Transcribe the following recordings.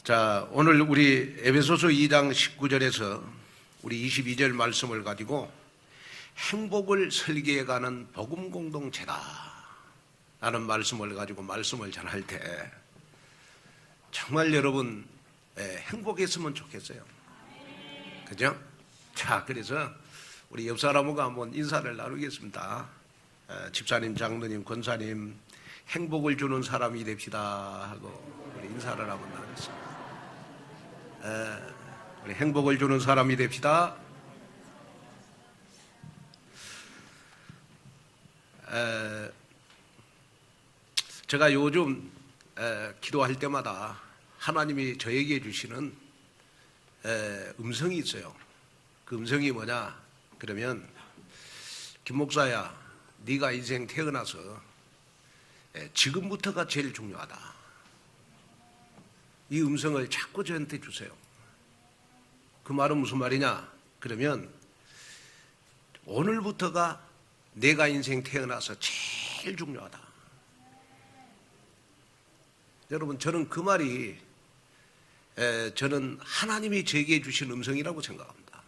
자, 오늘 우리 에베소서 2장 19절에서 우리 22절 말씀을 가지고 행복을 설계해가는 복음 공동체다 라는 말씀을 가지고 말씀을 전할 때 정말 여러분 행복했으면 좋겠어요. 그죠? 자, 그래서 우리 옆 사람하고 한번 인사를 나누겠습니다. 집사님, 장로님, 권사님, 행복을 주는 사람이 됩시다 하고 우리 인사를 한번 나누겠습니다. 우리 행복을 주는 사람이 됩시다. 제가 요즘 기도할 때마다 하나님이 저에게 주시는 음성이 있어요. 그 음성이 뭐냐? 그러면 김 목사야, 네가 인생 태어나서 지금부터가 제일 중요하다. 이 음성을 자꾸 저한테 주세요. 그 말은 무슨 말이냐? 그러면 오늘부터가 내가 인생 태어나서 제일 중요하다. 여러분, 저는 그 말이 저는 하나님이 제게 주신 음성이라고 생각합니다.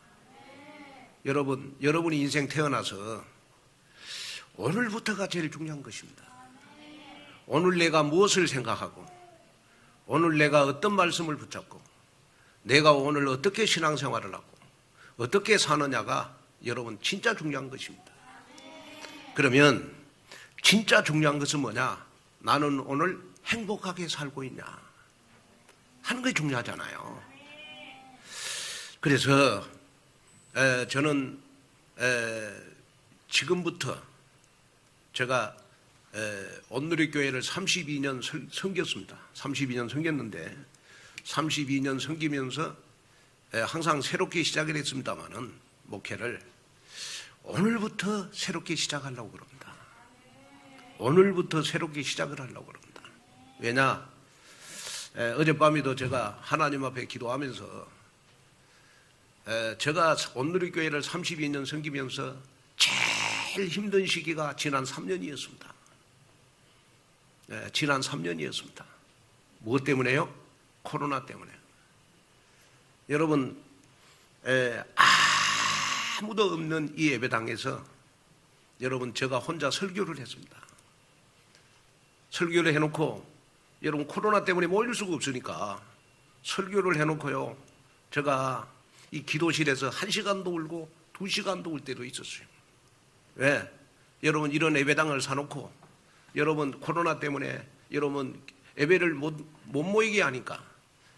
여러분이 인생 태어나서 오늘부터가 제일 중요한 것입니다. 오늘 내가 무엇을 생각하고 오늘 내가 어떤 말씀을 붙잡고 내가 오늘 어떻게 신앙생활을 하고 어떻게 사느냐가 여러분 진짜 중요한 것입니다. 그러면 진짜 중요한 것은 뭐냐? 나는 오늘 행복하게 살고 있냐 하는 게 중요하잖아요. 그래서 저는 지금부터 제가 온누리교회를 32년 섬겼습니다. 32년 섬겼는데 32년 섬기면서 항상 새롭게 시작을 했습니다마는 목회를 오늘부터 새롭게 시작하려고 그럽니다. 오늘부터 새롭게 시작을 하려고 그럽니다. 왜냐? 어젯밤에도 제가 하나님 앞에 기도하면서 제가 온누리교회를 32년 섬기면서 제일 힘든 시기가 지난 3년이었습니다. 지난 3년이었습니다. 무엇 때문에요? 코로나 때문에. 여러분, 아무도 없는 이 예배당에서 여러분 제가 혼자 설교를 했습니다. 설교를 해놓고 여러분 코로나 때문에 모일 수가 없으니까 설교를 해놓고요. 제가 이 기도실에서 1시간도 울고 2시간도 울 때도 있었어요. 왜? 여러분 이런 예배당을 사놓고 여러분 코로나 때문에 여러분 예배를 못 모이게 하니까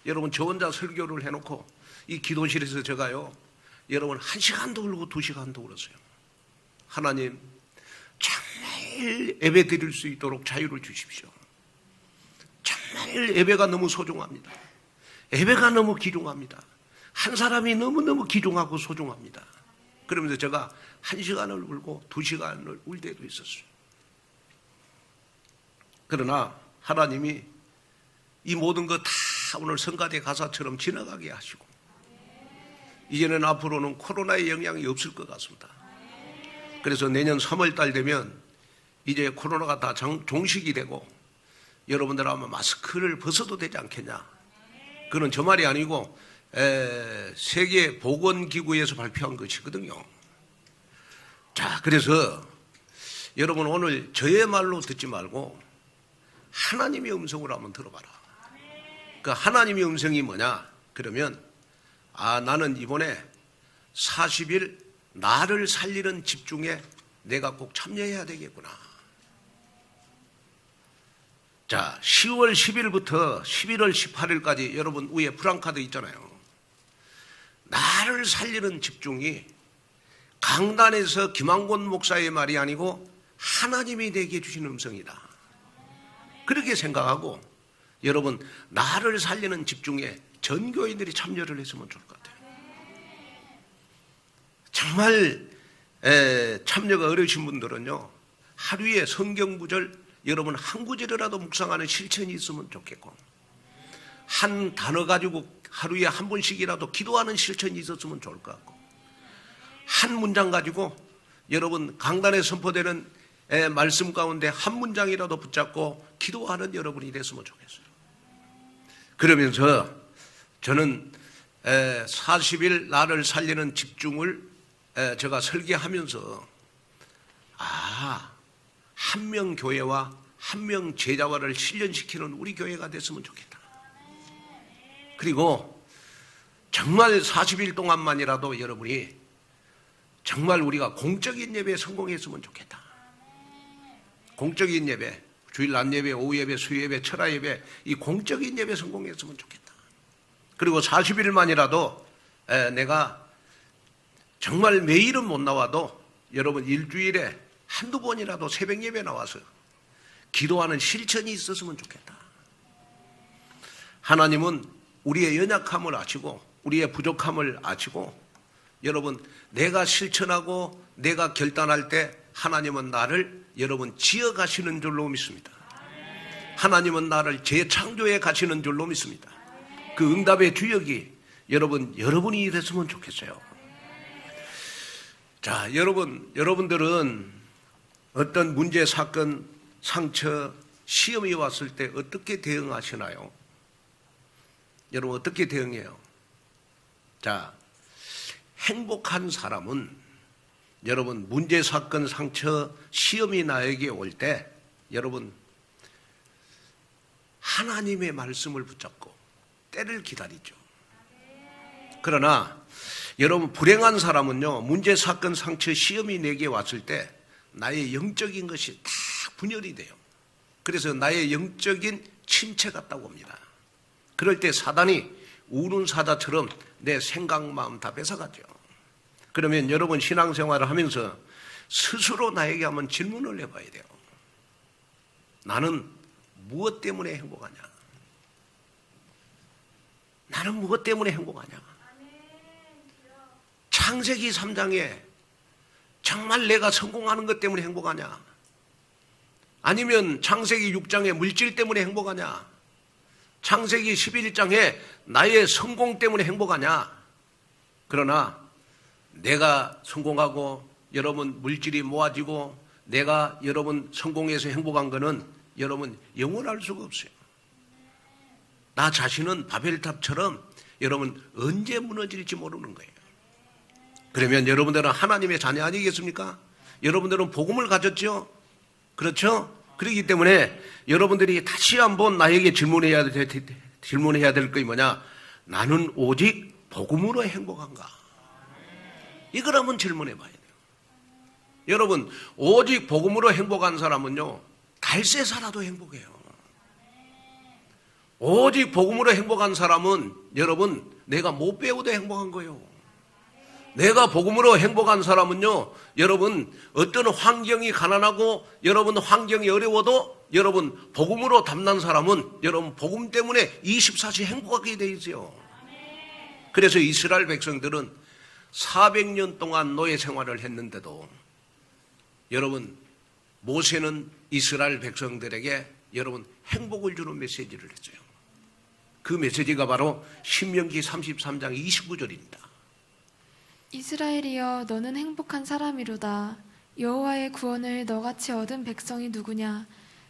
여러분 저 혼자 설교를 해놓고 이 기도실에서 제가요 여러분 1시간도 울고 2시간도 울었어요. 하나님 정말 예배 드릴 수 있도록 자유를 주십시오. 정말 예배가 너무 소중합니다. 예배가 너무 귀중합니다. 한 사람이 너무너무 귀중하고 소중합니다. 그러면서 제가 1시간을 울고 2시간을 울 때도 있었어요. 그러나 하나님이 이 모든 것 다 오늘 성가대 가사처럼 지나가게 하시고 이제는 앞으로는 코로나의 영향이 없을 것 같습니다. 그래서 내년 3월 달 되면 이제 코로나가 다 종식이 되고 여러분들 아마 마스크를 벗어도 되지 않겠냐. 그건 저 말이 아니고 세계 보건기구에서 발표한 것이거든요. 자, 그래서 여러분 오늘 저의 말로 듣지 말고 하나님의 음성으로 한번 들어봐라. 그 하나님의 음성이 뭐냐? 그러면 나는 이번에 40일 나를 살리는 집중에 내가 꼭 참여해야 되겠구나. 자, 10월 10일부터 11월 18일까지 여러분 위에 프랑카드 있잖아요. 나를 살리는 집중이 강단에서 김한권 목사의 말이 아니고 하나님이 내게 주신 음성이다. 그렇게 생각하고 여러분 나를 살리는 집중에 전 교인들이 참여를 했으면 좋을 것 같아요. 정말 참여가 어려우신 분들은요 하루에 성경 구절 여러분 한 구절이라도 묵상하는 실천이 있으면 좋겠고 한 단어 가지고 하루에 한 번씩이라도 기도하는 실천이 있었으면 좋을 것 같고 한 문장 가지고 여러분 강단에 선포되는 말씀 가운데 한 문장이라도 붙잡고 기도하는 여러분이 됐으면 좋겠어요. 그러면서 저는 40일 나를 살리는 집중을 제가 설계하면서 한 명 교회와 한 명 제자와를 실현시키는 우리 교회가 됐으면 좋겠다. 그리고 정말 40일 동안만이라도 여러분이 정말 우리가 공적인 예배에 성공했으면 좋겠다. 공적인 예배, 주일 낮 예배, 오후 예배, 수요 예배, 철야 예배, 이 공적인 예배 성공했으면 좋겠다. 그리고 40일만이라도 내가 정말 매일은 못 나와도 여러분 일주일에 한두 번이라도 새벽 예배 나와서 기도하는 실천이 있었으면 좋겠다. 하나님은 우리의 연약함을 아시고 우리의 부족함을 아시고 여러분 내가 실천하고 내가 결단할 때 하나님은 나를 여러분 지어가시는 줄로 믿습니다. 하나님은 나를 재창조해 가시는 줄로 믿습니다. 그 응답의 주역이 여러분이 됐으면 좋겠어요. 자, 여러분들은 어떤 문제, 사건, 상처, 시험이 왔을 때 어떻게 대응하시나요? 여러분 어떻게 대응해요? 자, 행복한 사람은 여러분 문제, 사건, 상처, 시험이 나에게 올 때 여러분 하나님의 말씀을 붙잡고 때를 기다리죠. 그러나 여러분 불행한 사람은요, 문제, 사건, 상처, 시험이 내게 왔을 때 나의 영적인 것이 다 분열이 돼요. 그래서 나의 영적인 침체 같다고 봅니다. 그럴 때 사단이 우는 사자처럼 내 생각, 마음 다 뺏어가죠. 그러면 여러분 신앙생활을 하면서 스스로 나에게 한번 질문을 해봐야 돼요. 나는 무엇 때문에 행복하냐? 나는 무엇 때문에 행복하냐? 창세기 3장에 정말 내가 성공하는 것 때문에 행복하냐? 아니면 창세기 6장에 물질 때문에 행복하냐? 창세기 11장에 나의 성공 때문에 행복하냐? 그러나 내가 성공하고 여러분 물질이 모아지고 내가 여러분 성공해서 행복한 거는 여러분 영원할 수가 없어요. 나 자신은 바벨탑처럼 여러분 언제 무너질지 모르는 거예요. 그러면 여러분들은 하나님의 자녀 아니겠습니까? 여러분들은 복음을 가졌죠? 그렇죠? 그렇기 때문에 여러분들이 다시 한번 나에게 질문해야 될 것이 뭐냐? 나는 오직 복음으로 행복한가? 이걸 한번 질문해 봐야 돼요. 여러분, 오직 복음으로 행복한 사람은요, 달세 살아도 행복해요. 오직 복음으로 행복한 사람은 여러분, 내가 못 배워도 행복한 거예요. 내가 복음으로 행복한 사람은요, 여러분, 어떤 환경이 가난하고 여러분 환경이 어려워도 여러분 복음으로 담난 사람은 여러분 복음 때문에 24시 행복하게 돼 있어요. 그래서 이스라엘 백성들은 400년 동안 노예 생활을 했는데도 여러분 모세는 이스라엘 백성들에게 여러분 행복을 주는 메시지를 했어요. 그 메시지가 바로 신명기 33장 29절입니다. 이스라엘이여 너는 행복한 사람이로다. 여호와의 구원을 너같이 얻은 백성이 누구냐?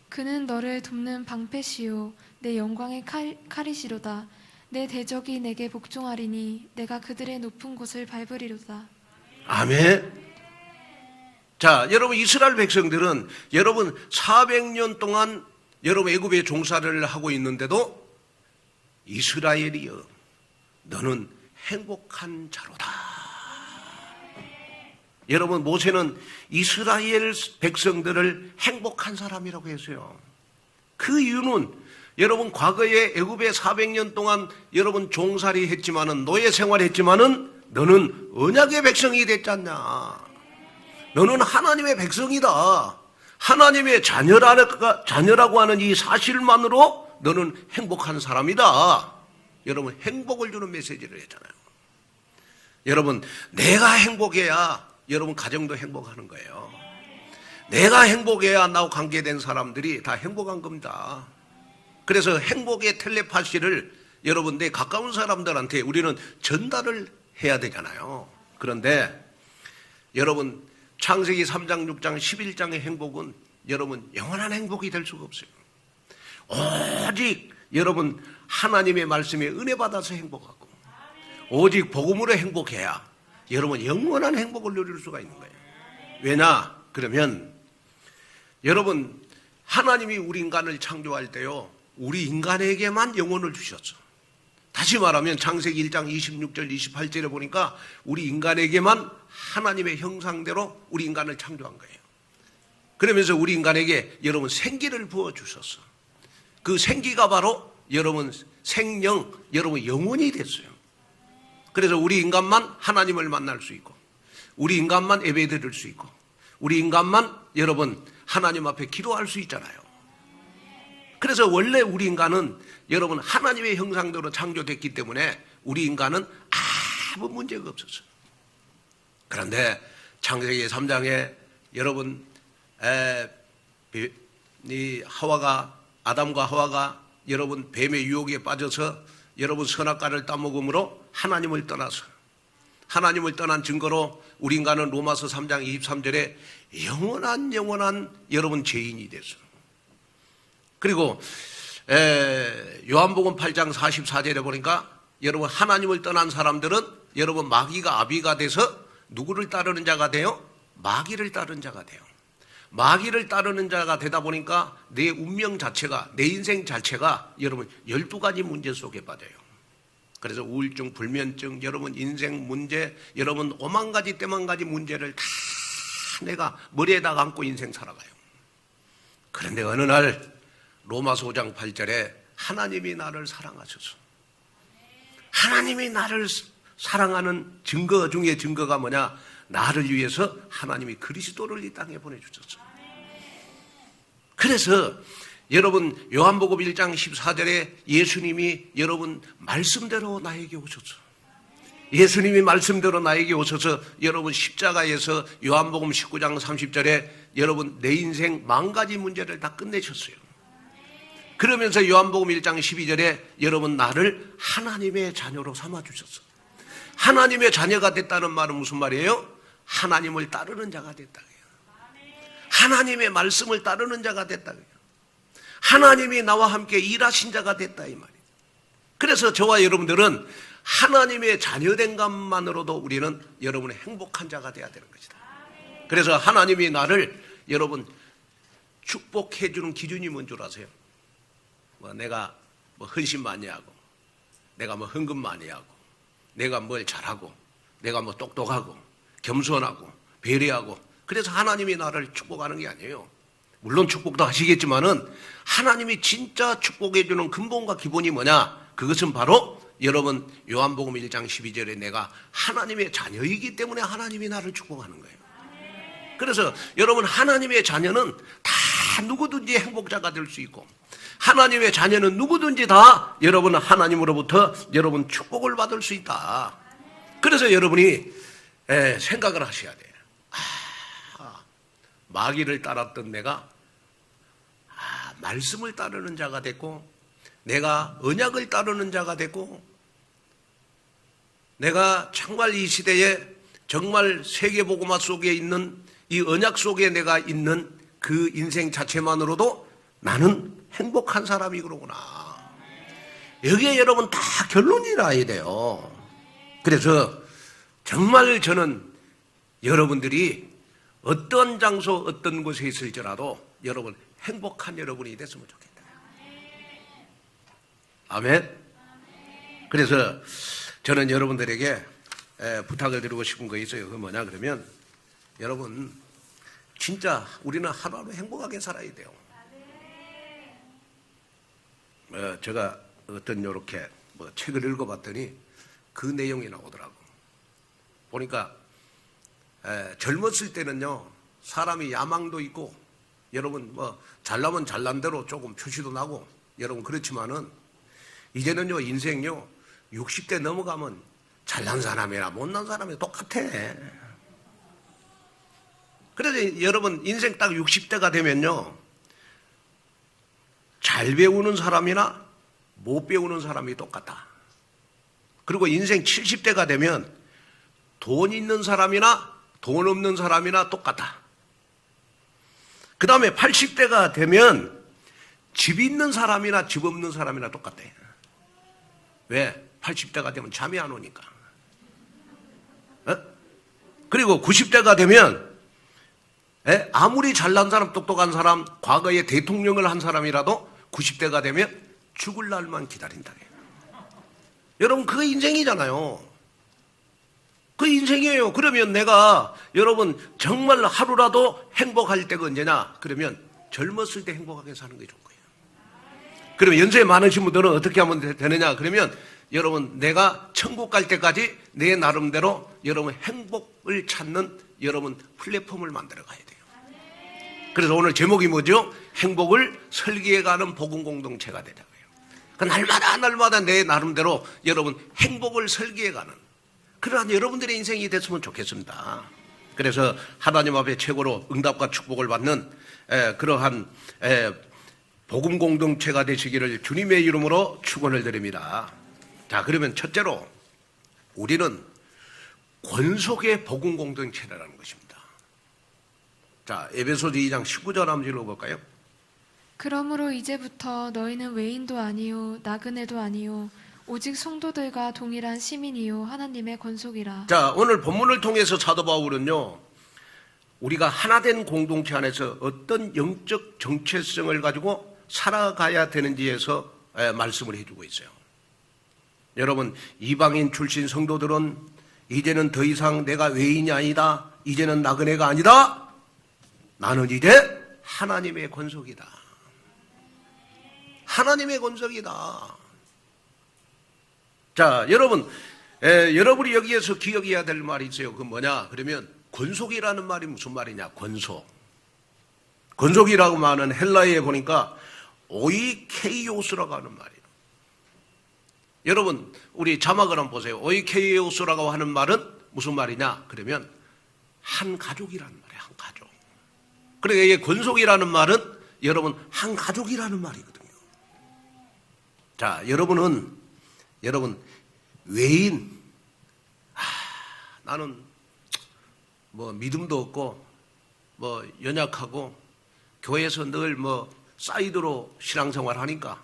그는 너를 돕는 방패시요 내 영광의 칼이시로다. 내 대적이 내게 복종하리니 내가 그들의 높은 곳을 밟으리로다. 아멘. 자, 여러분 이스라엘 백성들은 여러분 400년 동안 여러분 애굽에 종사를 하고 있는데도 이스라엘이여 너는 행복한 자로다. 여러분 모세는 이스라엘 백성들을 행복한 사람이라고 했어요. 그 이유는 여러분 과거에 애굽에 400년 동안 여러분 종살이 했지만은 노예 생활했지만은 너는 언약의 백성이 됐지 않냐? 너는 하나님의 백성이다. 하나님의 자녀라고 하는 이 사실만으로 너는 행복한 사람이다. 여러분 행복을 주는 메시지를 했잖아요. 여러분 내가 행복해야 여러분 가정도 행복하는 거예요. 내가 행복해야 나하고 관계된 사람들이 다 행복한 겁니다. 그래서 행복의 텔레파시를 여러분 내 가까운 사람들한테 우리는 전달을 해야 되잖아요. 그런데 여러분 창세기 3장, 6장, 11장의 행복은 여러분 영원한 행복이 될 수가 없어요. 오직 여러분 하나님의 말씀에 은혜 받아서 행복하고 오직 복음으로 행복해야 여러분 영원한 행복을 누릴 수가 있는 거예요. 왜냐? 그러면 여러분 하나님이 우리 인간을 창조할 때요 우리 인간에게만 영혼을 주셨어. 다시 말하면 창세기 1장 26절 28절에 보니까 우리 인간에게만 하나님의 형상대로 우리 인간을 창조한 거예요. 그러면서 우리 인간에게 여러분 생기를 부어주셨어. 그 생기가 바로 여러분 생명, 여러분 영혼이 됐어요. 그래서 우리 인간만 하나님을 만날 수 있고 우리 인간만 예배 드릴 수 있고 우리 인간만 여러분 하나님 앞에 기도할 수 있잖아요. 그래서 원래 우리 인간은 여러분 하나님의 형상대로 창조됐기 때문에 우리 인간은 아무 문제가 없었어요. 그런데 창세기 3장에 여러분 이 아담과 하와가 여러분 뱀의 유혹에 빠져서 여러분 선악과를 따먹음으로 하나님을 떠나서 하나님을 떠난 증거로 우리 인간은 로마서 3장 23절에 영원한 여러분 죄인이 됐어요. 그리고 요한복음 8장 44절에 보니까 여러분 하나님을 떠난 사람들은 여러분 마귀가 아비가 돼서 누구를 따르는 자가 돼요? 마귀를 따르는 자가 돼요. 마귀를 따르는 자가 되다 보니까 내 운명 자체가 내 인생 자체가 여러분 12가지 문제 속에 빠져요. 그래서 우울증, 불면증, 여러분 인생 문제, 여러분 5만 가지 때만 가지 문제를 다 내가 머리에다 안고 인생 살아가요. 그런데 어느 날 로마서 5장 8절에 하나님이 나를 사랑하셔서 하나님이 나를 사랑하는 증거 중에 증거가 뭐냐? 나를 위해서 하나님이 그리스도를 이 땅에 보내주셨어. 그래서 여러분 요한복음 1장 14절에 예수님이 여러분 말씀대로 나에게 오셔서 예수님이 말씀대로 나에게 오셔서 여러분 십자가에서 요한복음 19장 30절에 여러분 내 인생 10,000가지 문제를 다 끝내셨어요. 그러면서 요한복음 1장 12절에 여러분 나를 하나님의 자녀로 삼아주셨어. 하나님의 자녀가 됐다는 말은 무슨 말이에요? 하나님을 따르는 자가 됐다. 하나님의 말씀을 따르는 자가 됐다. 하나님이 나와 함께 일하신 자가 됐다 이 말이에요. 그래서 저와 여러분들은 하나님의 자녀된 것만으로도 우리는 여러분의 행복한 자가 돼야 되는 것이다. 그래서 하나님이 나를 여러분 축복해 주는 기준이 뭔 줄 아세요? 내가 헌신 많이 하고 내가 헌금 많이 하고 내가 뭘 잘하고 내가 똑똑하고 겸손하고 배려하고 그래서 하나님이 나를 축복하는 게 아니에요. 물론 축복도 하시겠지만은 하나님이 진짜 축복해 주는 근본과 기본이 뭐냐? 그것은 바로 여러분 요한복음 1장 12절에 내가 하나님의 자녀이기 때문에 하나님이 나를 축복하는 거예요. 그래서 여러분 하나님의 자녀는 다 누구든지 행복자가 될 수 있고 하나님의 자녀는 누구든지 다 여러분 하나님으로부터 여러분 축복을 받을 수 있다. 그래서 여러분이 생각을 하셔야 돼요. 마귀를 따랐던 내가 말씀을 따르는 자가 됐고 내가 언약을 따르는 자가 됐고 내가 정말 이 시대에 정말 세계복음화 속에 있는 이 언약 속에 내가 있는 그 인생 자체만으로도 나는 행복한 사람이 그러구나. 여기에 여러분 다 결론이 나야 돼요. 그래서 정말 저는 여러분들이 어떤 장소 어떤 곳에 있을지라도 여러분 행복한 여러분이 됐으면 좋겠다. 아멘. 그래서 저는 여러분들에게 부탁을 드리고 싶은 거 있어요. 그게 뭐냐 그러면 여러분 진짜 우리는 하루하루 행복하게 살아야 돼요. 제가 어떤 요렇게 책을 읽어봤더니 그 내용이 나오더라고. 보니까 젊었을 때는요 사람이 야망도 있고 여러분 잘나면 잘난 대로 조금 표시도 나고 여러분 그렇지만은 이제는요 인생요 60대 넘어가면 잘난 사람이나 못난 사람이 똑같아. 그래서 여러분 인생 딱 60대가 되면요 잘 배우는 사람이나 못 배우는 사람이 똑같다. 그리고 인생 70대가 되면 돈 있는 사람이나 돈 없는 사람이나 똑같다. 그 다음에 80대가 되면 집 있는 사람이나 집 없는 사람이나 똑같대. 왜? 80대가 되면 잠이 안 오니까. 그리고 90대가 되면 아무리 잘난 사람, 똑똑한 사람, 과거에 대통령을 한 사람이라도 90대가 되면 죽을 날만 기다린다. 여러분, 그거 인생이잖아요. 그 인생이에요. 그러면 내가 여러분 정말 하루라도 행복할 때가 언제냐? 그러면 젊었을 때 행복하게 사는 게 좋은 거예요. 그러면 연세 많으신 분들은 어떻게 하면 되느냐? 그러면 여러분 내가 천국 갈 때까지 내 나름대로 여러분 행복을 찾는 여러분 플랫폼을 만들어 가야 돼요. 그래서 오늘 제목이 뭐죠? 행복을 설계해가는 복음 공동체가 되자고요. 그 날마다 내 나름대로 여러분 행복을 설계해가는 그러한 여러분들의 인생이 됐으면 좋겠습니다. 그래서 하나님 앞에 최고로 응답과 축복을 받는 그러한 복음 공동체가 되시기를 주님의 이름으로 축원을 드립니다. 자, 그러면 첫째로 우리는 권속의 복음 공동체라는 것입니다. 자, 에베소서 2장 19절 한번 읽어볼까요? 그러므로 이제부터 너희는 외인도 아니요 나그네도 아니요 오직 성도들과 동일한 시민이요 하나님의 권속이라. 자, 오늘 본문을 통해서 사도 바울은요, 우리가 하나된 공동체 안에서 어떤 영적 정체성을 가지고 살아가야 되는지에서 말씀을 해주고 있어요. 여러분, 이방인 출신 성도들은 이제는 더 이상 내가 외인이 아니다, 이제는 나그네가 아니다, 나는 이제 하나님의 권속이다. 하나님의 권속이다. 자, 여러분, 여러분이 여기에서 기억해야 될 말이 있어요. 그 뭐냐? 그러면 권속이라는 말이 무슨 말이냐? 권속. 권속이라고 말하는 헬라어에 보니까 오이케이오스라고 하는 말이에요. 여러분, 우리 자막을 한번 보세요. 오이케이오스라고 하는 말은 무슨 말이냐? 그러면 한 가족이라는 말이에요. 한 가족. 그러니까 이게 권속이라는 말은 여러분 한 가족이라는 말이거든요. 자, 여러분 외인, 나는 뭐 믿음도 없고 뭐 연약하고 교회에서 늘 뭐 사이드로 신앙생활 하니까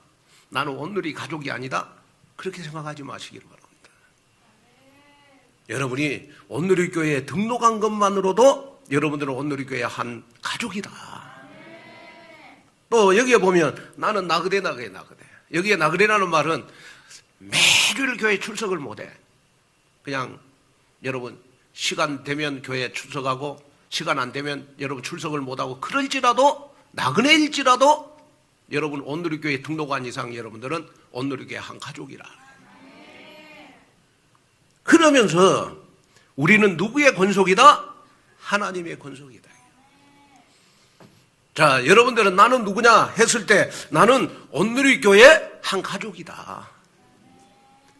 나는 온누리 가족이 아니다, 그렇게 생각하지 마시기를 바랍니다. 여러분이 온누리 교회에 등록한 것만으로도 여러분들은 온누리 교회의 한 가족이다. 또 여기에 보면 나는 나그네. 여기에 나그네라는 말은 매일 교회 출석을 못해. 그냥 여러분 시간 되면 교회 출석하고 시간 안 되면 여러분 출석을 못하고 그럴지라도 나그네일지라도 여러분 온누리교회 등록한 이상 여러분들은 온누리교회 한 가족이라. 그러면서 우리는 누구의 권속이다? 하나님의 권속이다. 자, 여러분들은 나는 누구냐 했을 때 나는 온누리교회 한 가족이다.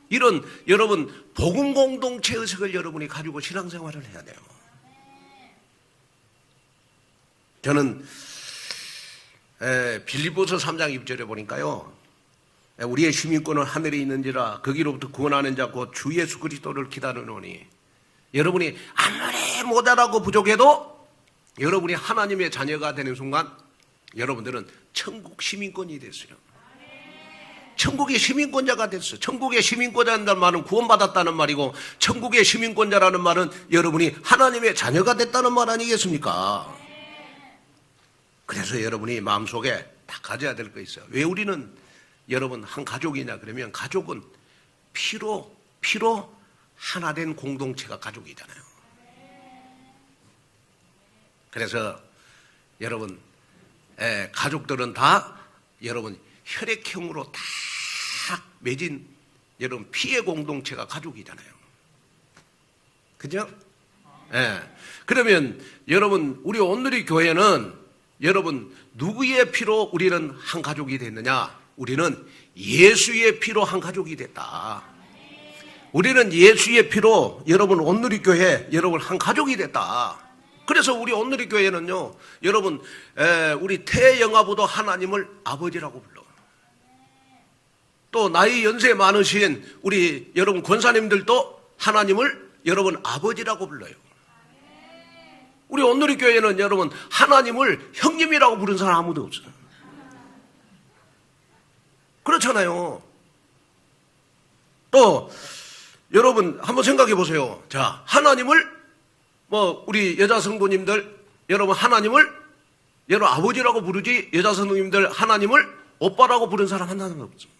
이런 여러분 복음 공동체 의식을 여러분이 가지고 신앙생활을 해야 돼요. 저는 빌립보서 3장 1절에 보니까요, 우리의 시민권은 하늘에 있는지라 거기로부터 구원하는 자 곧 주 예수 그리스도를 기다리노니. 여러분이 아무리 모자라고 부족해도 여러분이 하나님의 자녀가 되는 순간 여러분들은 천국 시민권이 됐어요. 천국의 시민권자가 됐어. 천국의 시민권자라는 말은 구원받았다는 말이고, 천국의 시민권자라는 말은 여러분이 하나님의 자녀가 됐다는 말 아니겠습니까? 그래서 여러분이 마음속에 다 가져야 될 거 있어요. 왜 우리는 여러분 한 가족이냐 그러면 가족은 피로 하나 된 공동체가 가족이잖아요. 그래서 여러분 가족들은 다 여러분 혈액형으로 다 맺은 여러분 피의 공동체가 가족이잖아요. 그죠? 그러면 여러분 우리 온누리 교회는 여러분 누구의 피로 우리는 한 가족이 됐느냐? 우리는 예수의 피로 한 가족이 됐다. 우리는 예수의 피로 여러분 온누리 교회 여러분 한 가족이 됐다. 그래서 우리 온누리 교회는요, 여러분 우리 태영아보도 하나님을 아버지라고 불러. 또 나이 연세 많으신 우리 여러분 권사님들도 하나님을 여러분 아버지라고 불러요. 우리 온누리 교회는 여러분 하나님을 형님이라고 부르는 사람 아무도 없어요. 그렇잖아요. 또 여러분 한번 생각해 보세요. 자, 하나님을 우리 여자 성도님들 여러분 하나님을 여러분 아버지라고 부르지 여자 성도님들 하나님을 오빠라고 부른 사람 하나도 없습니다.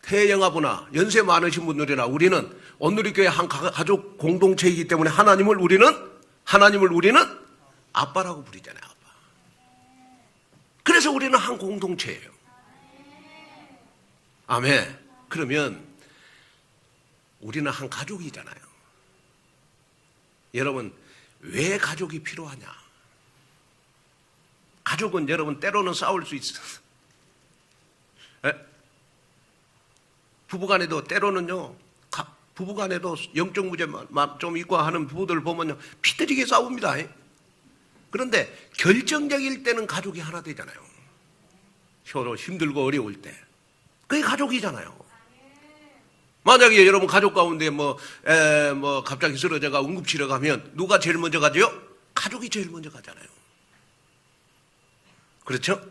태영아부나 연세 많으신 분들이나 우리는 온누리교회 한 가족 공동체이기 때문에 하나님을 우리는 아빠라고 부르잖아요. 아빠. 그래서 우리는 한 공동체예요. 아멘. 그러면 우리는 한 가족이잖아요. 여러분 왜 가족이 필요하냐? 가족은 여러분 때로는 싸울 수 있어요. 부부간에도 때로는요, 부부간에도 영적 문제만 좀 있고 하는 부부들 보면요, 피터지게 싸웁니다. 그런데 결정적일 때는 가족이 하나 되잖아요. 서로 힘들고 어려울 때. 그게 가족이잖아요. 만약에 여러분 가족 가운데 갑자기 쓰러져가 응급치료 가면 누가 제일 먼저 가죠? 가족이 제일 먼저 가잖아요. 그렇죠?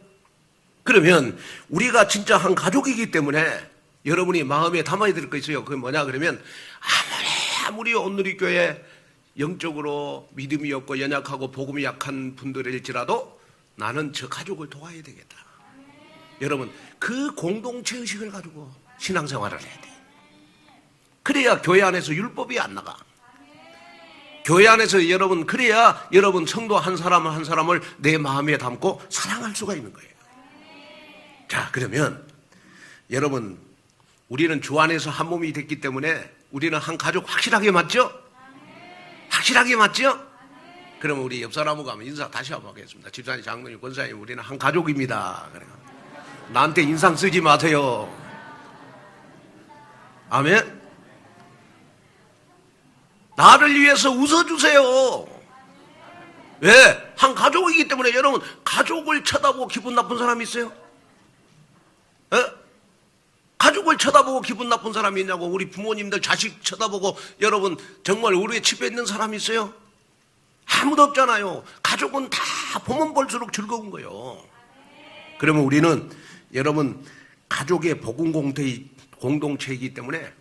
그러면 우리가 진짜 한 가족이기 때문에 여러분이 마음에 담아야 될 거 있어요. 그게 뭐냐 그러면 아무리 온누리교회 영적으로 믿음이 없고 연약하고 복음이 약한 분들일지라도 나는 저 가족을 도와야 되겠다. 여러분 그 공동체 의식을 가지고 신앙생활을 해야 돼. 그래야 교회 안에서 율법이 안 나가. 교회 안에서 여러분 그래야 여러분 성도 한 사람 한 사람을 내 마음에 담고 사랑할 수가 있는 거예요. 자, 그러면 여러분 우리는 주 안에서 한 몸이 됐기 때문에 우리는 한 가족 확실하게 맞죠? 확실하게 맞죠? 그러면 우리 옆 사람하고 가면 인사 다시 한번 하겠습니다. 집사님, 장로님, 권사님 우리는 한 가족입니다. 나한테 인상 쓰지 마세요. 아멘? 나를 위해서 웃어주세요. 왜? 한 가족이기 때문에 여러분 가족을 쳐다보고 기분 나쁜 사람이 있어요? 가족을 쳐다보고 기분 나쁜 사람이 있냐고. 우리 부모님들 자식 쳐다보고 여러분 정말 우리의 집에 있는 사람이 있어요? 아무도 없잖아요. 가족은 다 보면 볼수록 즐거운 거예요. 그러면 우리는 여러분 가족의 복음 공동체이기 때문에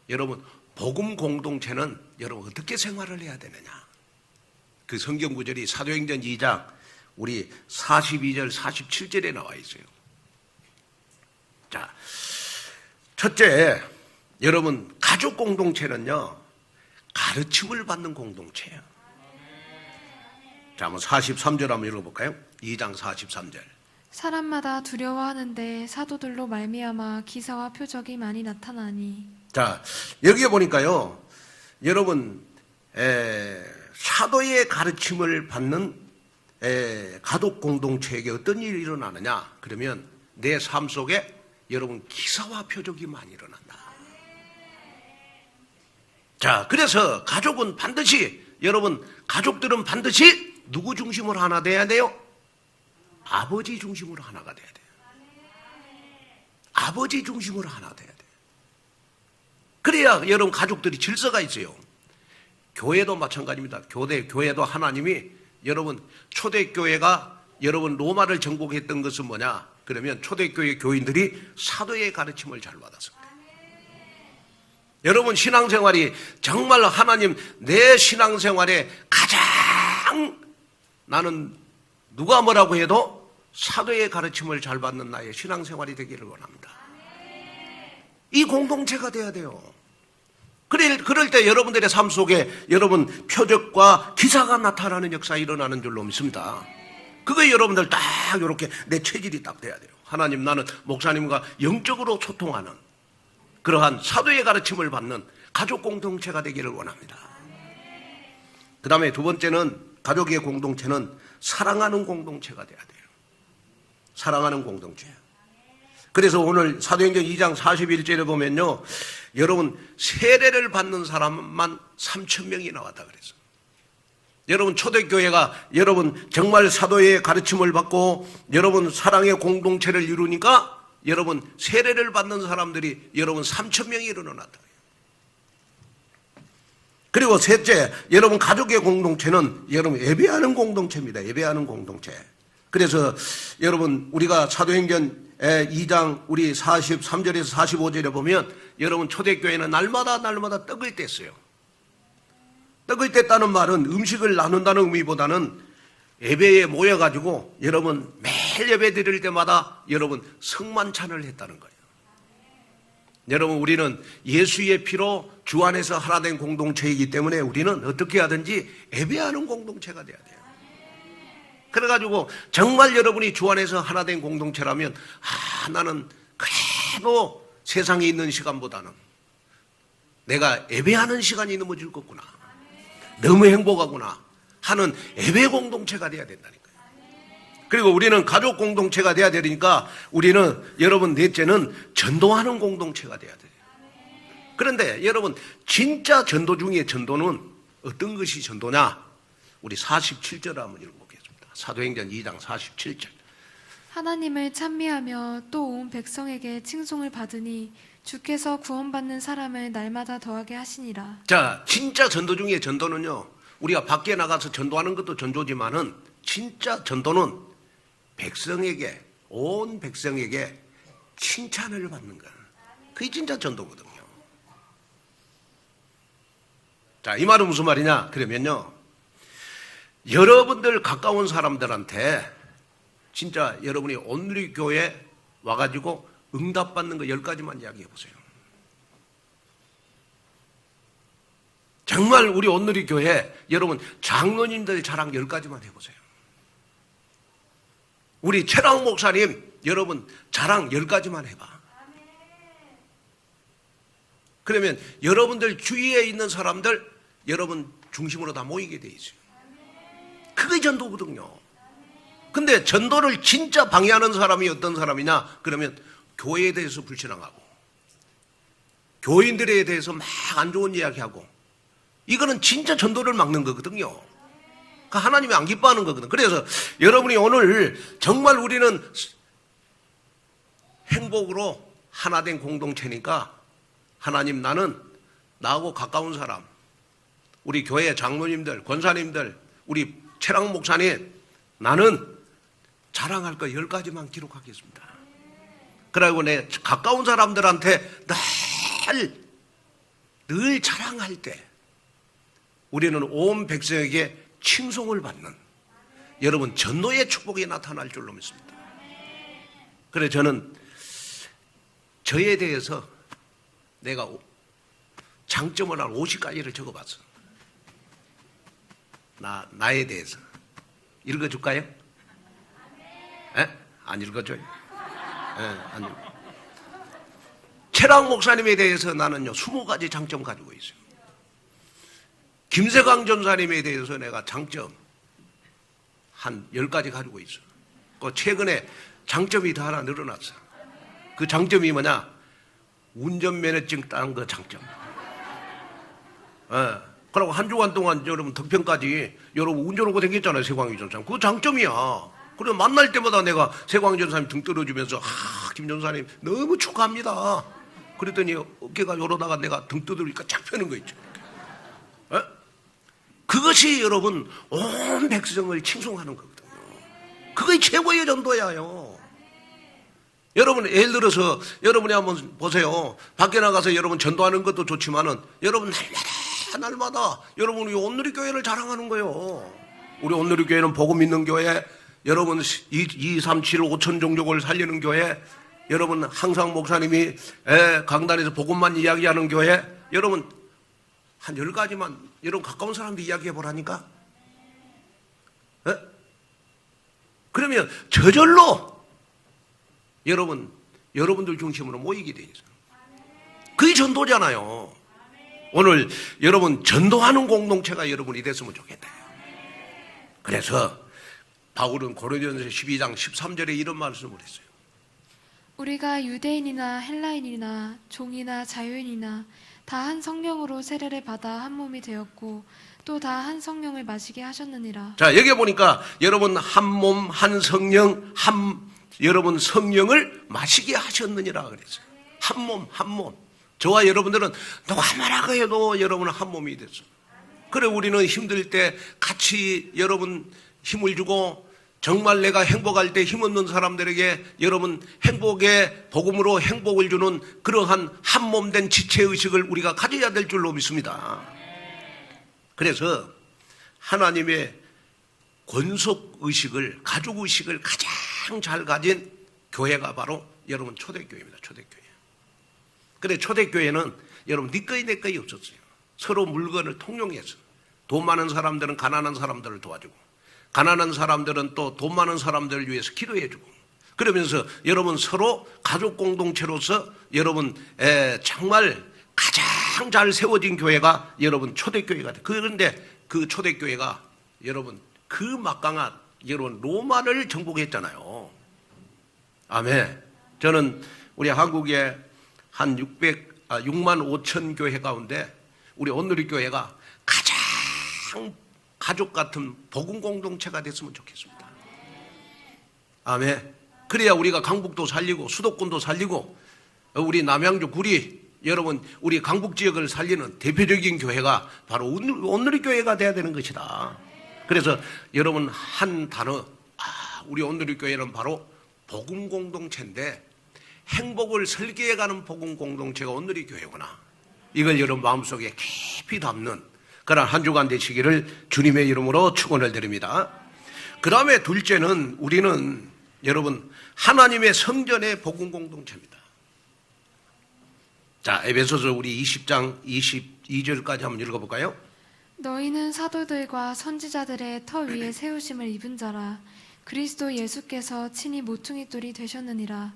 여러분 복음 공동체는 여러분 어떻게 생활을 해야 되느냐. 그 성경 구절이 사도행전 2장 우리 42절 47절에 나와 있어요. 자, 첫째, 여러분 가족 공동체는요 가르침을 받는 공동체예요. 자, 한번 43절 한번 읽어볼까요? 2장 43절. 사람마다 두려워하는데 사도들로 말미암아 기사와 표적이 많이 나타나니. 자, 여기에 보니까요 여러분 사도의 가르침을 받는 가족 공동체에게 어떤 일이 일어나느냐 그러면 내 삶 속에 여러분 기사와 표적이 많이 일어난다. 자, 그래서 가족은 반드시 여러분 가족들은 반드시 누구 중심으로 하나 돼야 돼요? 아버지 중심으로 하나가 돼야 돼요. 아버지 중심으로 하나 돼야 돼요. 그래야 여러분 가족들이 질서가 있어요. 교회도 마찬가지입니다. 교회도 하나님이 여러분 초대교회가 여러분 로마를 정복했던 것은 뭐냐? 그러면 초대교회 교인들이 사도의 가르침을 잘 받았습니다. 여러분 신앙생활이 정말 하나님 내 신앙생활에 가장 나는 누가 뭐라고 해도 사도의 가르침을 잘 받는 나의 신앙생활이 되기를 원합니다. 이 공동체가 돼야 돼요. 그럴 때 여러분들의 삶 속에 여러분 표적과 기사가 나타나는 역사 일어나는 줄로 믿습니다. 그거에 여러분들 딱 이렇게 내 체질이 딱 돼야 돼요. 하나님 나는 목사님과 영적으로 소통하는 그러한 사도의 가르침을 받는 가족 공동체가 되기를 원합니다. 그 다음에 두 번째는 가족의 공동체는 사랑하는 공동체가 돼야 돼요. 사랑하는 공동체. 그래서 오늘 사도행전 2장 41절에 보면요 여러분 세례를 받는 사람만 3,000명이 나왔다 그랬어요. 여러분 초대교회가 여러분 정말 사도의 가르침을 받고 여러분 사랑의 공동체를 이루니까 여러분 세례를 받는 사람들이 여러분 3,000명이 일어났다. 그리고 셋째, 여러분 가족의 공동체는 여러분 예배하는 공동체입니다. 예배하는 공동체. 그래서 여러분 우리가 사도행전 2장 우리 43절에서 45절에 보면 여러분 초대교회는 날마다 떡을 뗐어요. 떡을 뗐다는 말은 음식을 나눈다는 의미보다는 예배에 모여가지고 여러분 매일 예배 드릴 때마다 여러분 성만찬을 했다는 거예요. 여러분 우리는 예수의 피로 주 안에서 하나 된 공동체이기 때문에 우리는 어떻게 하든지 예배하는 공동체가 돼야 돼요. 그래가지고 정말 여러분이 주 안에서 하나 된 공동체라면 나는 그래도 세상에 있는 시간보다는 내가 예배하는 시간이 너무 즐겁구나, 너무 행복하구나 하는 예배 공동체가 돼야 된다니까요. 그리고 우리는 가족 공동체가 돼야 되니까 우리는 여러분 넷째는 전도하는 공동체가 돼야 돼요. 그런데 여러분 진짜 전도 중에 전도는 어떤 것이 전도냐? 우리 47절 한번 읽어보겠습니다. 사도행전 2장 47절. 하나님을 찬미하며 또 온 백성에게 칭송을 받으니 주께서 구원받는 사람을 날마다 더하게 하시니라. 자, 진짜 전도 중에 전도는요, 우리가 밖에 나가서 전도하는 것도 전도지만은 진짜 전도는 백성에게, 온 백성에게 칭찬을 받는 거. 그게 진짜 전도거든요. 자, 이 말은 무슨 말이냐? 그러면요, 여러분들 가까운 사람들한테 진짜 여러분이 온누리 교회 와가지고 응답받는 거 10가지만 이야기해 보세요. 정말 우리 온누리 교회 여러분 장로님들 자랑 10가지만 해보세요. 우리 최랑 목사님 여러분 자랑 10가지만 해봐. 그러면 여러분들 주위에 있는 사람들 여러분 중심으로 다 모이게 돼 있어요. 그게 전도거든요. 근데 전도를 진짜 방해하는 사람이 어떤 사람이냐? 그러면 교회에 대해서 불신앙하고 교인들에 대해서 막 안 좋은 이야기하고, 이거는 진짜 전도를 막는 거거든요. 그러니까 하나님이 안 기뻐하는 거거든요. 그래서 여러분이 오늘 정말 우리는 행복으로 하나 된 공동체니까 하나님, 나는 나하고 가까운 사람, 우리 교회 장로님들, 권사님들, 우리 최랑 목사님, 나는 자랑할 거 10가지만 기록하겠습니다. 그리고 내 가까운 사람들한테 늘 자랑할 때 우리는 온 백성에게 칭송을 받는 여러분 전도의 축복이 나타날 줄로 믿습니다. 그래서 저는 저에 대해서 내가 장점을 한 50가지를 적어봤어. 나에 대해서 읽어줄까요? 에? 안 읽어줘요? 안 읽어. 최랑 목사님에 대해서 나는요 20가지 장점 가지고 있어요. 김세광 전사님에 대해서 내가 장점 한 10가지 가지고 있어. 그 최근에 장점이 더 하나 늘어났어. 그 장점이 뭐냐? 운전면허증 따는 거 장점. 그리고 한 주간 동안 여러분 덕평까지 여러분 운전하고 다녔잖아요, 세광희 전사님. 그거 장점이야. 그래서 만날 때마다 내가 세광희 전사님 등 떨어주면서 김 전사님 너무 축하합니다. 그랬더니 어깨가 요러다가 내가 등 떠들니까 쫙 펴는 거 있죠. 그것이 여러분 온 백성을 칭송하는 거거든요. 그게 최고의 전도야요. 여러분 예를 들어서 여러분이 한번 보세요. 밖에 나가서 여러분 전도하는 것도 좋지만은 여러분 날마다 여러분이 온누리 교회를 자랑하는 거예요. 우리 온누리 교회는 복음 있는 교회, 여러분 2, 3, 7, 5천 종족을 살리는 교회, 여러분 항상 목사님이 강단에서 복음만 이야기하는 교회, 여러분 한 10가지만 여러분 가까운 사람들 이야기해 보라니까. 그러면 저절로 여러분들 중심으로 모이게 돼 있어요. 그게 전도잖아요. 오늘 여러분 전도하는 공동체가 여러분이 됐으면 좋겠다. 그래서 바울은 고린도전서 12장 13절에 이런 말씀을 했어요. 우리가 유대인이나 헬라인이나 종이나 자유인이나 다 한 성령으로 세례를 받아 한 몸이 되었고 또 다 한 성령을 마시게 하셨느니라. 자, 여기 보니까 여러분 한 몸, 한 성령, 여러분 성령을 마시게 하셨느니라 그랬어요. 한 몸, 한 몸. 저와 여러분들은 누가마라고 해도 여러분은 한 몸이 됐어. 그래 우리는 힘들 때 같이 여러분 힘을 주고 정말 내가 행복할 때 힘없는 사람들에게 여러분 행복의 복음으로 행복을 주는 그러한 한몸된 지체의식을 우리가 가져야 될 줄로 믿습니다. 그래서 하나님의 권속의식을, 가족의식을 가장 잘 가진 교회가 바로 여러분 초대교회입니다. 초대교회. 그래 초대교회는 여러분 네 거이 내 거이 없었어요. 서로 물건을 통용해서 돈 많은 사람들은 가난한 사람들을 도와주고 가난한 사람들은 또 돈 많은 사람들을 위해서 기도해주고 그러면서 여러분 서로 가족 공동체로서 여러분 정말 가장 잘 세워진 교회가 여러분 초대교회가 돼요. 그런데 그 초대교회가 여러분 그 막강한 여러분 로마를 정복했잖아요. 아멘. 저는 우리 한국에 한 6만 5천 교회 가운데 우리 온누리 교회가 가장 가족 같은 복음 공동체가 됐으면 좋겠습니다. 아멘. 그래야 우리가 강북도 살리고 수도권도 살리고 우리 남양주 구리 여러분 우리 강북 지역을 살리는 대표적인 교회가 바로 온누리 교회가 돼야 되는 것이다. 그래서 여러분 한 단어 우리 온누리 교회는 바로 복음 공동체인데 행복을 설계해가는 복음 공동체가 온누리 교회구나. 이걸 여러분 마음속에 깊이 담는 그런 한 주간 되시기를 주님의 이름으로 축원을 드립니다. 그 다음에 둘째는 우리는 여러분 하나님의 성전의 복음 공동체입니다. 자, 에베소서 우리 20장 22절까지 한번 읽어볼까요? 너희는 사도들과 선지자들의 터 위에 세우심을 입은 자라. 그리스도 예수께서 친히 모퉁이 돌이 되셨느니라.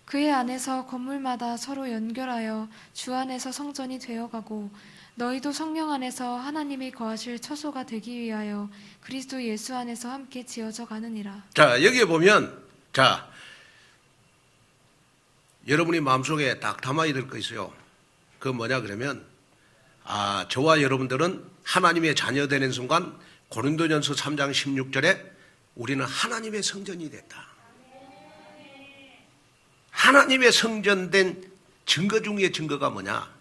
그의 안에서 건물마다 서로 연결하여 주 안에서 성전이 되어가고 너희도 성령 안에서 하나님이 거하실 처소가 되기 위하여 그리스도 예수 안에서 함께 지어져 가느니라. 자, 여기에 보면 자 여러분이 마음속에 딱 담아야 될 거 있어요. 그 뭐냐 그러면 저와 여러분들은 하나님의 자녀 되는 순간 고린도전서 3장 16절에 우리는 하나님의 성전이 됐다. 하나님의 성전된 증거 중에 증거가 뭐냐?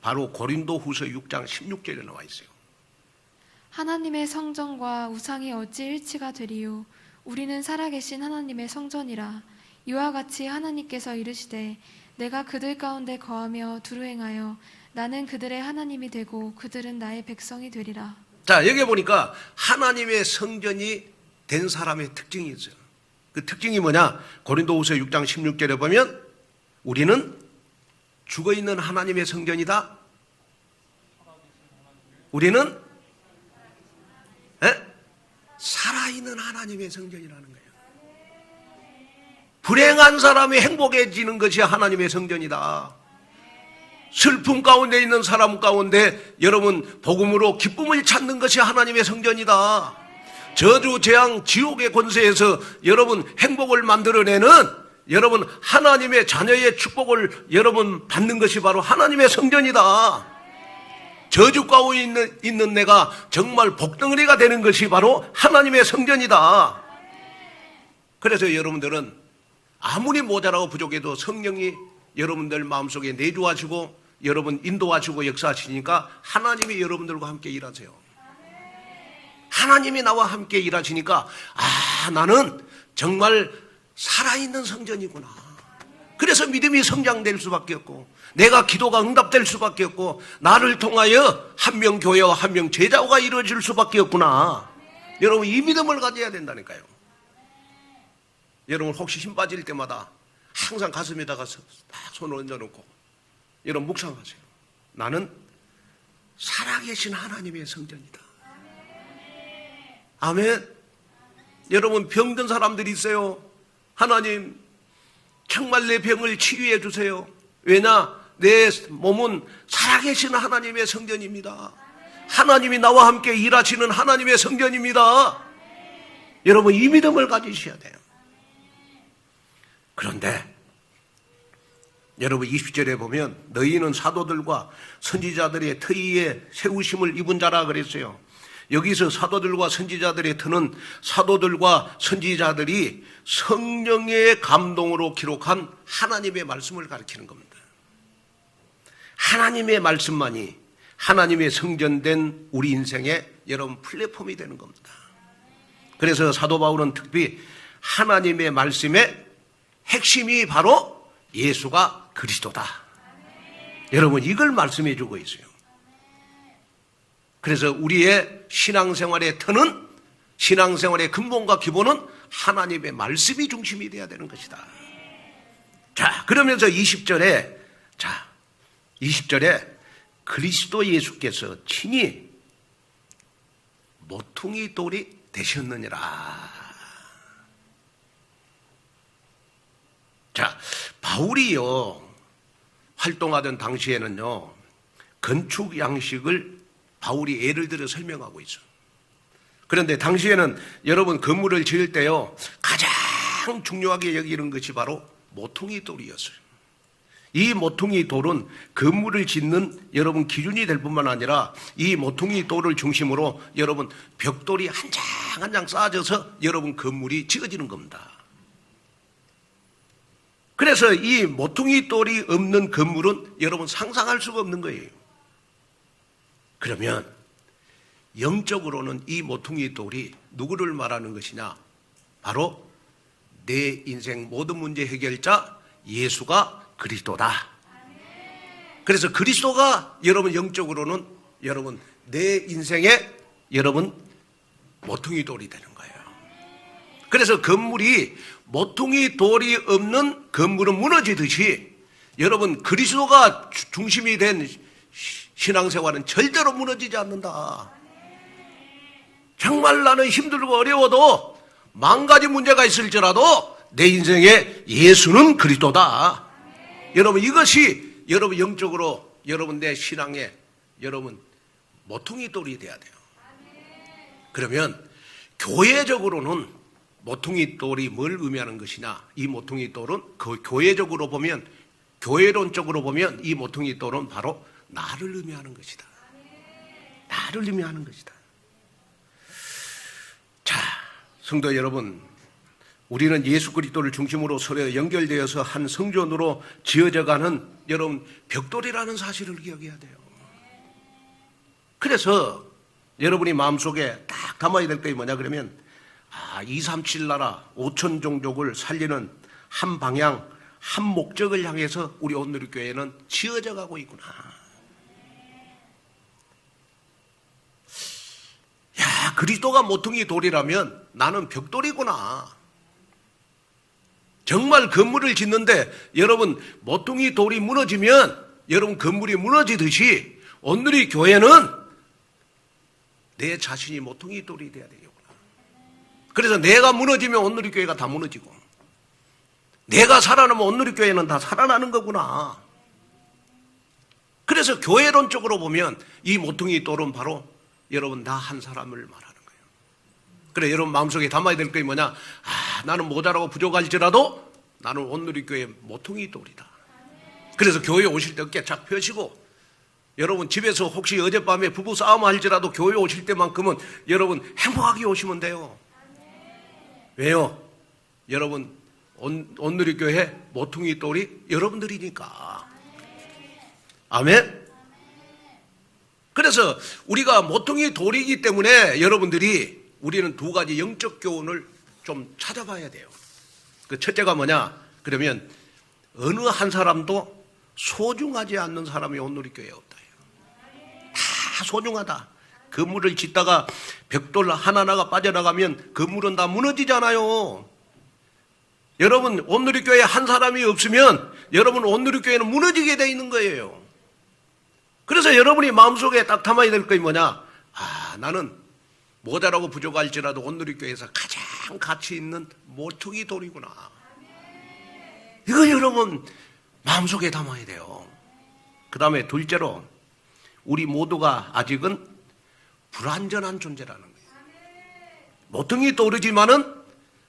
바로 고린도후서 6장 16절에 나와 있어요. 하나님의 성전과 우상이 어찌 일치가 되리요? 우리는 살아계신 하나님의 성전이라. 이와 같이 하나님께서 이르시되 내가 그들 가운데 거하며 두루 행하여 나는 그들의 하나님이 되고 그들은 나의 백성이 되리라. 자, 여기 보니까 하나님의 성전이 된 사람의 특징이 있어요. 그 특징이 뭐냐? 고린도후서 6장 16절에 보면 우리는 죽어있는 하나님의 성전이다. 우리는 살아있는 하나님의 성전이라는 거예요. 불행한 사람이 행복해지는 것이 하나님의 성전이다. 슬픔 가운데 있는 사람 가운데 여러분 복음으로 기쁨을 찾는 것이 하나님의 성전이다. 저주, 재앙, 지옥의 권세에서 여러분 행복을 만들어내는 여러분 하나님의 자녀의 축복을 여러분 받는 것이 바로 하나님의 성전이다. 저주 가운데 있는 내가 정말 복덩어리가 되는 것이 바로 하나님의 성전이다. 그래서 여러분들은 아무리 모자라고 부족해도 성령이 여러분들 마음속에 내주하시고 여러분 인도하시고 역사하시니까 하나님이 여러분들과 함께 일하세요. 하나님이 나와 함께 일하시니까 나는 정말 살아있는 성전이구나. 그래서 믿음이 성장될 수밖에 없고 내가 기도가 응답될 수밖에 없고 나를 통하여 한 명 교회와 한 명 제자가 이루어질 수밖에 없구나. 여러분 이 믿음을 가져야 된다니까요. 여러분 혹시 힘 빠질 때마다 항상 가슴에다가 손을 얹어놓고 여러분 묵상하세요. 나는 살아계신 하나님의 성전이다. 아멘. 여러분 병든 사람들이 있어요. 하나님 정말 내 병을 치유해 주세요. 왜냐? 내 몸은 살아계신 하나님의 성전입니다. 하나님이 나와 함께 일하시는 하나님의 성전입니다. 여러분 이 믿음을 가지셔야 돼요. 그런데 여러분 20절에 보면 너희는 사도들과 선지자들의 터 위에 세우심을 입은 자라 그랬어요. 여기서 사도들과 선지자들의 터는 사도들과 선지자들이 성령의 감동으로 기록한 하나님의 말씀을 가리키는 겁니다. 하나님의 말씀만이 하나님의 성전된 우리 인생의 여러분 플랫폼이 되는 겁니다. 그래서 사도 바울은 특히 하나님의 말씀의 핵심이 바로 예수가 그리스도다. 여러분, 이걸 말씀해 주고 있어요. 그래서 우리의 신앙생활의 터는, 신앙생활의 근본과 기본은 하나님의 말씀이 중심이 되어야 되는 것이다. 자, 그러면서 20절에 그리스도 예수께서 친히 모퉁이 돌이 되셨느니라. 자, 바울이요, 활동하던 당시에는요, 건축 양식을 바울이 예를 들어 설명하고 있어요. 그런데 당시에는 여러분 건물을 지을 때요, 가장 중요하게 여기는 것이 바로 모퉁이 돌이었어요. 이 모퉁이 돌은 건물을 짓는 여러분 기준이 될 뿐만 아니라 이 모퉁이 돌을 중심으로 여러분 벽돌이 한 장 한 장 쌓아져서 여러분 건물이 지어지는 겁니다. 그래서 이 모퉁이 돌이 없는 건물은 여러분 상상할 수가 없는 거예요. 그러면 영적으로는 이 모퉁이 돌이 누구를 말하는 것이냐? 바로 내 인생 모든 문제 해결자 예수가 그리스도다. 그래서 그리스도가 여러분 영적으로는 여러분 내 인생의 여러분 모퉁이 돌이 되는 거예요. 그래서 건물이 모퉁이 돌이 없는 건물은 무너지듯이 여러분 그리스도가 중심이 된 신앙생활은 절대로 무너지지 않는다. 정말 나는 힘들고 어려워도 만 가지 문제가 있을지라도 내 인생에 예수는 그리스도다. 여러분 이것이 여러분 영적으로 여러분 내 신앙에 여러분 모퉁이 돌이 돼야 돼요. 그러면 교회적으로는 모퉁이 돌이 뭘 의미하는 것이냐? 이 모퉁이 돌은 그 교회적으로 보면, 교회론적으로 보면 이 모퉁이 돌은 바로 나를 의미하는 것이다. 나를 의미하는 것이다. 자, 성도 여러분, 우리는 예수 그리스도를 중심으로 서로 연결되어서 한 성전으로 지어져가는 여러분 벽돌이라는 사실을 기억해야 돼요. 그래서 여러분이 마음속에 딱 담아야 될 것이 뭐냐 그러면 237 나라 5천 종족을 살리는 한 방향, 한 목적을 향해서 우리 온누리교회는 지어져 가고 있구나. 야, 그리스도가 모퉁이 돌이라면 나는 벽돌이구나. 정말 건물을 짓는데 여러분 모퉁이 돌이 무너지면 여러분 건물이 무너지듯이 온누리교회는 내 자신이 모퉁이 돌이 돼야 되겠구나. 그래서 내가 무너지면 온누리교회가 다 무너지고 내가 살아나면 온누리교회는 다 살아나는 거구나. 그래서 교회론적으로 보면 이 모퉁이 돌은 바로 여러분 나 한 사람을 말하는 거예요. 그래 여러분 마음속에 담아야 될 게 뭐냐? 나는 모자라고 부족할지라도 나는 온누리교회 모퉁이 돌이다. 그래서 교회에 오실 때 어깨 착 펴시고 여러분 집에서 혹시 어젯밤에 부부 싸움 할지라도 교회 오실 때만큼은 여러분 행복하게 오시면 돼요. 왜요? 여러분 온누리교회 모퉁이 돌이 여러분들이니까. 아멘. 그래서 우리가 모퉁이 돌이기 때문에 여러분들이 우리는 두 가지 영적 교훈을 좀 찾아봐야 돼요. 그 첫째가 뭐냐? 그러면 어느 한 사람도 소중하지 않는 사람이 온누리교회에 없다. 다 소중하다. 건물을 짓다가 벽돌 하나하나가 빠져나가면 건물은 다 무너지잖아요. 여러분 온누리교회에 한 사람이 없으면 여러분 온누리교회는 무너지게 돼 있는 거예요. 그래서 여러분이 마음속에 딱 담아야 될 것이 뭐냐? 나는 모자라고 부족할지라도 온누리교회에서 가장 가치 있는 모퉁이 돌이구나. 이거 여러분 마음속에 담아야 돼요. 그 다음에 둘째로 우리 모두가 아직은 불완전한 존재라는 거예요. 모퉁이 돌이지만은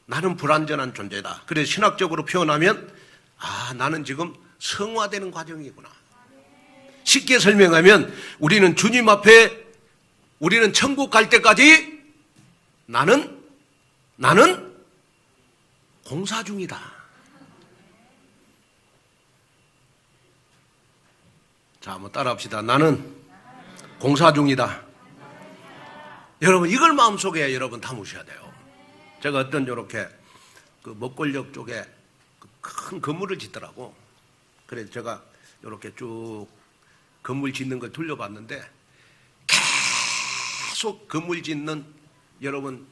나는 불완전한 존재다. 그래서 신학적으로 표현하면 나는 지금 성화되는 과정이구나. 쉽게 설명하면 우리는 주님 앞에 우리는 천국 갈 때까지 나는 공사 중이다. 자, 한번 따라합시다. 나는 공사 중이다. 여러분 이걸 마음속에 여러분 담으셔야 돼요. 제가 어떤 요렇게 그 먹골역 쪽에 큰 건물을 짓더라고. 그래서 제가 요렇게 쭉 건물 짓는 걸 돌려봤는데 계속 건물 짓는 여러분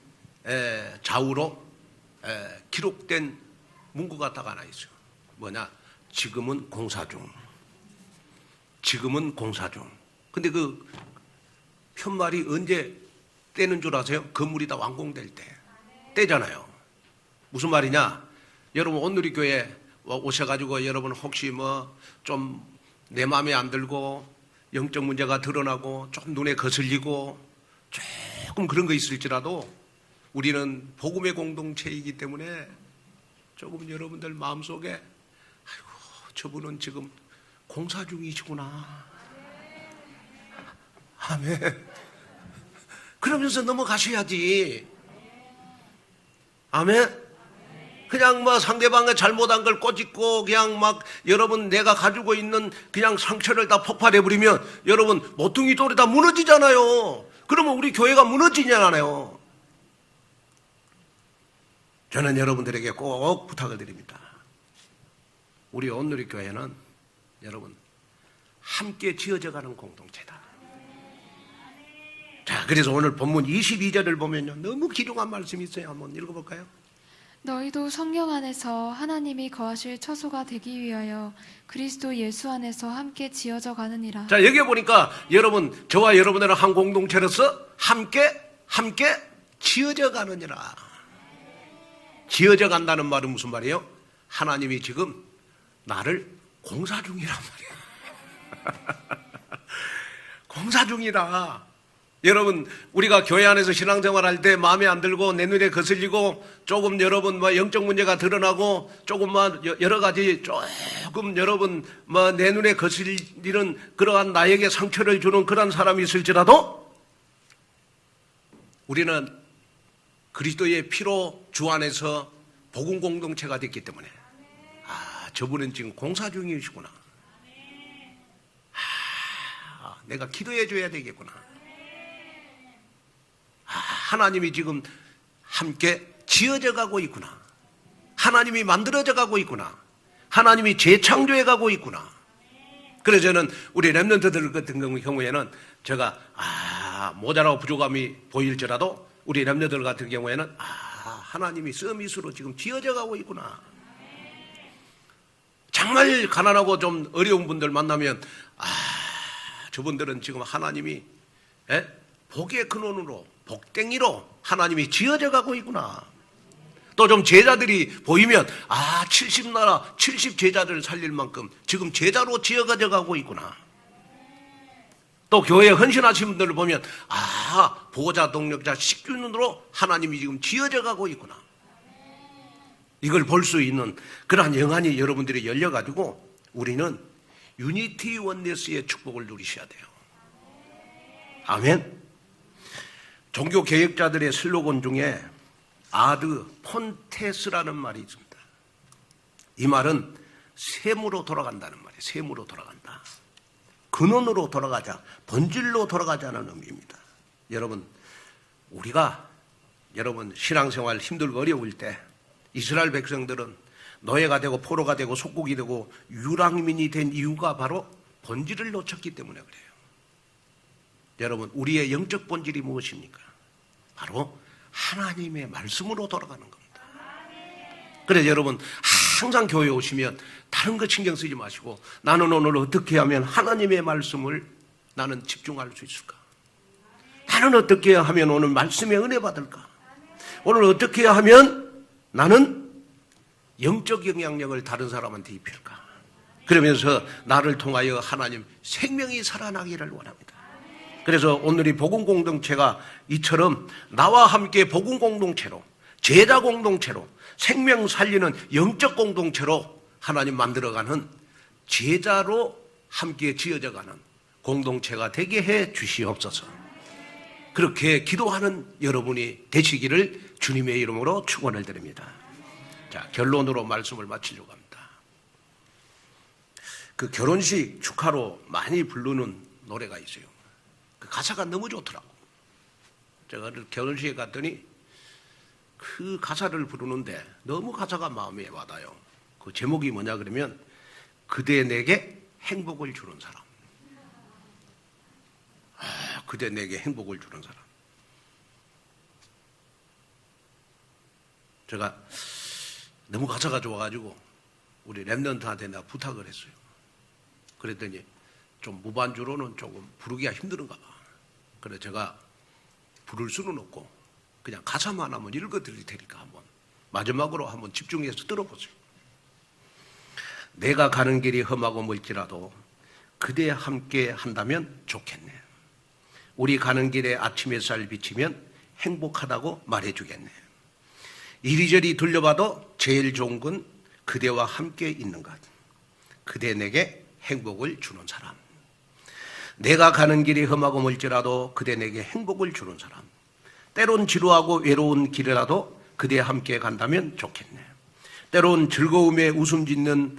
좌우로 기록된 문구가 딱 하나 있어요. 뭐냐? 지금은 공사 중. 지금은 공사 중. 근데 그 편말이 언제 떼는 줄 아세요? 건물이 다 완공될 때잖아요. 무슨 말이냐? 여러분 오늘이 교회 오셔가지고 여러분 혹시 뭐 좀 내 마음에 안 들고 영적 문제가 드러나고 좀 눈에 거슬리고 조금 그런 거 있을지라도 우리는 복음의 공동체이기 때문에 조금 여러분들 마음속에 아이고 저분은 지금 공사 중이시구나. 아멘. 그러면서 넘어가셔야지. 아멘. 그냥 뭐 상대방의 잘못한 걸 꼬집고 그냥 막 여러분 내가 가지고 있는 그냥 상처를 다 폭발해버리면 여러분 모퉁이 돌이 다 무너지잖아요. 그러면 우리 교회가 무너지잖아요. 저는 여러분들에게 꼭 부탁을 드립니다. 우리 온누리 교회는 여러분 함께 지어져가는 공동체다. 자, 그래서 오늘 본문 22절을 보면요 너무 기중한 말씀이 있어요. 한번 읽어볼까요? 너희도 성령 안에서 하나님이 거하실 처소가 되기 위하여 그리스도 예수 안에서 함께 지어져 가느니라. 자, 여기 보니까 여러분 저와 여러분들은 한 공동체로서 함께 지어져 가느니라. 지어져 간다는 말은 무슨 말이에요? 하나님이 지금 나를 공사 중이란 말이야. 공사 중이라. 여러분 우리가 교회 안에서 신앙생활 할 때 마음에 안 들고 내 눈에 거슬리고 조금 여러분 뭐 영적 문제가 드러나고 조금만 여러 가지 조금 여러분 뭐 내 눈에 거슬리는 그러한 나에게 상처를 주는 그런 사람이 있을지라도 우리는 그리스도의 피로 주 안에서 복음 공동체가 됐기 때문에 저분은 지금 공사 중이시구나. 내가 기도해 줘야 되겠구나. 하나님이 지금 함께 지어져 가고 있구나. 하나님이 만들어져 가고 있구나. 하나님이 재창조해 가고 있구나. 그래서 저는 우리 렘넌트들 같은 경우에는 제가 모자라고 부족함이 보일지라도 우리 렘넌트들 같은 경우에는 하나님이 서밋으로 지금 지어져 가고 있구나. 정말 가난하고 좀 어려운 분들 만나면 저분들은 지금 하나님이 복의 근원으로 복댕이로 하나님이 지어져 가고 있구나. 또 좀 제자들이 보이면 70나라 70 제자들을 살릴 만큼 지금 제자로 지어져 가고 있구나. 또 교회에 헌신하신 분들을 보면 보호자 동력자 식균으로 하나님이 지금 지어져 가고 있구나. 이걸 볼 수 있는 그러한 영안이 여러분들이 열려가지고 우리는 유니티 원네스의 축복을 누리셔야 돼요. 아멘. 종교 개혁자들의 슬로건 중에 아드 폰테스라는 말이 있습니다. 이 말은 셈으로 돌아간다는 말이에요. 셈으로 돌아간다. 근원으로 돌아가자, 본질로 돌아가자는 의미입니다. 여러분, 우리가 여러분 신앙생활 힘들고 어려울 때 이스라엘 백성들은 노예가 되고 포로가 되고 속국이 되고 유랑민이 된 이유가 바로 본질을 놓쳤기 때문에 그래요. 여러분 우리의 영적 본질이 무엇입니까? 바로 하나님의 말씀으로 돌아가는 겁니다. 그래서 여러분 항상 교회에 오시면 다른 거 신경 쓰지 마시고 나는 오늘 어떻게 하면 하나님의 말씀을 나는 집중할 수 있을까? 나는 어떻게 하면 오늘 말씀의 은혜 받을까? 오늘 어떻게 하면 나는 영적 영향력을 다른 사람한테 입힐까? 그러면서 나를 통하여 하나님 생명이 살아나기를 원합니다. 그래서 오늘 이 복음 공동체가 이처럼 나와 함께 복음 공동체로, 제자 공동체로, 생명 살리는 영적 공동체로 하나님 만들어가는 제자로 함께 지어져가는 공동체가 되게 해 주시옵소서. 그렇게 기도하는 여러분이 되시기를 주님의 이름으로 축원을 드립니다. 자, 결론으로 말씀을 마치려고 합니다. 그 결혼식 축하로 많이 부르는 노래가 있어요. 그 가사가 너무 좋더라고. 제가 결혼식에 갔더니 그 가사를 부르는데 너무 가사가 마음에 와닿아요. 그 제목이 뭐냐 그러면 그대 내게 행복을 주는 사람. 그대 내게 행복을 주는 사람. 제가 너무 가사가 좋아가지고 우리 랩런트한테 내가 부탁을 했어요. 그랬더니 좀 무반주로는 조금 부르기가 힘든가 봐. 그래서 제가 부를 수는 없고 그냥 가사만 한번 읽어드릴 테니까 한번 마지막으로 한번 집중해서 들어보세요. 내가 가는 길이 험하고 멀지라도 그대 함께 한다면 좋겠네. 우리 가는 길에 아침 햇살 비치면 행복하다고 말해주겠네. 이리저리 들려봐도 제일 좋은 건 그대와 함께 있는 것. 그대 내게 행복을 주는 사람. 내가 가는 길이 험하고 멀지라도 그대 내게 행복을 주는 사람. 때론 지루하고 외로운 길이라도 그대와 함께 간다면 좋겠네. 때론 즐거움에 웃음 짓는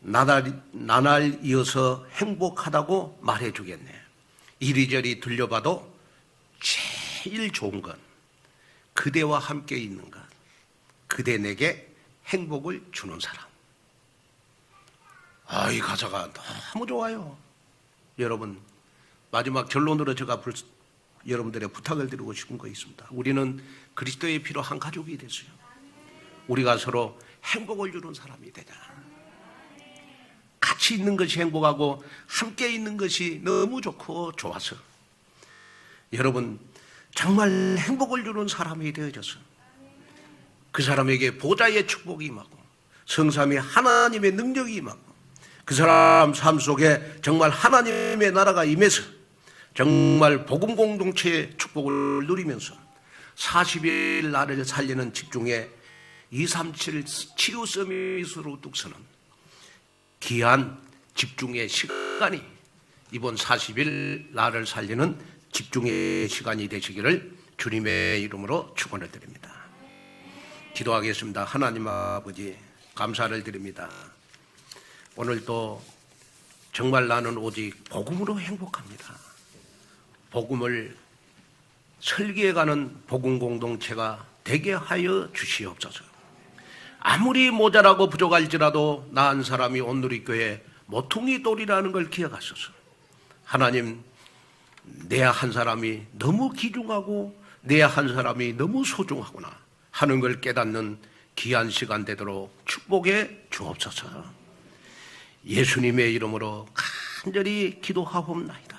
나날 이어서 행복하다고 말해주겠네. 이리저리 들려봐도 제일 좋은 건 그대와 함께 있는 것. 그대 내게 행복을 주는 사람. 이 가사가 너무 좋아요. 여러분, 마지막 결론으로 제가 여러분들의 부탁을 드리고 싶은 거 있습니다. 우리는 그리스도의 피로 한 가족이 됐어요. 우리가 서로 행복을 주는 사람이 되자. 같이 있는 것이 행복하고 함께 있는 것이 너무 좋고 좋아서 여러분 정말 행복을 주는 사람이 되어져서 그 사람에게 보좌의 축복이 임하고 성삼위 하나님의 능력이 임하고 그 사람 삶 속에 정말 하나님의 나라가 임해서 정말 복음 공동체의 축복을 누리면서 40일 나를 살리는 집중에 237 치유 서밋으로 뚝서는 귀한 집중의 시간이 이번 40일 나를 살리는 집중의 시간이 되시기를 주님의 이름으로 축원을 드립니다. 기도하겠습니다. 하나님 아버지 감사를 드립니다. 오늘도 정말 나는 오직 복음으로 행복합니다. 복음을 설계해가는 복음 공동체가 되게 하여 주시옵소서. 아무리 모자라고 부족할지라도 나 한 사람이 온누리교회 모퉁이 돌이라는 걸 기억하소서. 하나님, 내 한 사람이 너무 귀중하고 내 한 사람이 너무 소중하구나 하는 걸 깨닫는 귀한 시간 되도록 축복해 주옵소서. 예수님의 이름으로 간절히 기도하옵나이다.